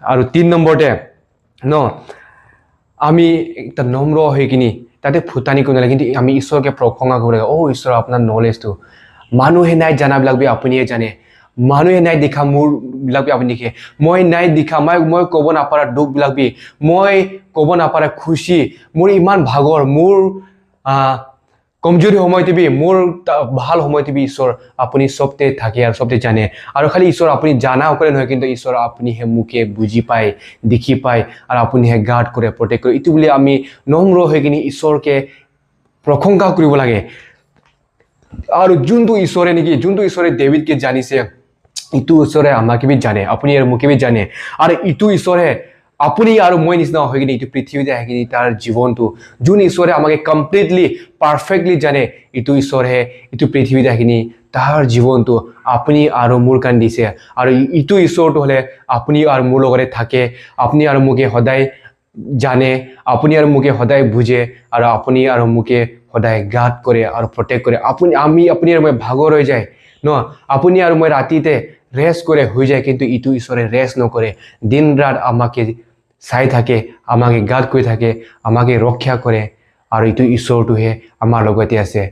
আৰু 3 নম্বৰতে ন আমি এটা নম্ৰ হৈ কিনি তাতে ফুটানি কৰিব নালাগে, কিন্তু আমি ঈশ্বৰকে প্ৰশংসা কৰিব লাগে। ঈশ্বৰ আপোনাৰ নলেজটো মানুহে নাই জানাবিলাক বি আপুনিয়ে জানে, মানুহে নাই দেখা মোৰ বিলাক বি আপুনি দেখে, মই নাই দেখা মই ক'ব নাপাৰা দুখবিলাক বি, মই ক'ব নাপাৰা খুশি, মোৰ ইমান ভাগৰ, মোৰ কমজোৰি সময়তে বি, মোৰ ভাল সময়তে বি ঈশ্বৰ আপুনি চবতে থাকে আৰু চবতে জানে। আৰু খালি ঈশ্বৰ আপুনি জানা অকলে নহয়, কিন্তু ঈশ্বৰ আপুনিহে মোকে বুজি পায়, দেখি পায়, আৰু আপুনিহে গাৰ্ড কৰে, প্ৰটেক্ট কৰে। এইটো বুলি আমি নম্ৰ হৈ কিনি ঈশ্বৰকে প্ৰশংসা কৰিব লাগে। আৰু যোনটো ঈশ্বৰে ডেভিডকে জানিছে, ইটো ঈশ্বৰে আমাকে বি জানে, আপুনি আৰু মোকে বি জানে। আৰু ইটো ঈশ্বৰে আপুনি আৰু মই নিচিনা হৈ কিনি এইটো পৃথিৱীতে আহি কিনি তাৰ জীৱনটো, যোন ঈশ্বৰে আমাকে কমপ্লিটলি পাৰফেক্টলি জানে, ইটো ঈশ্বৰে ইটো পৃথিৱীতে আহি কিনি তাৰ জীৱনটো আপুনি আৰু মোৰ কাৰণে দিছে। আৰু ইটো ঈশ্বৰটো হ'লে আপুনি আৰু মোৰ লগতে থাকে, আপুনি আৰু মোকে সদায় জানে, আপুনি আৰু মোকে সদায় বুজে, আৰু আপুনি আৰু মোকে সদায় গাৰ্ড কৰে আৰু প্ৰটেক্ট কৰে। আপুনি আৰু মই ভাগৰ হৈ যায় ন, আপুনি আৰু মই ৰাতিতে ৰেষ্ট কৰে হৈ যায়, কিন্তু ইটো ঈশ্বৰে ৰেষ্ট নকৰে, দিন ৰাত আমাকে চাই থাকে, আমাকে গাৰ্ড কৰি থাকে, আমাকে ৰক্ষা কৰে। আৰু ইটো ঈশ্বৰটোহে আমাৰ লগতে আছে।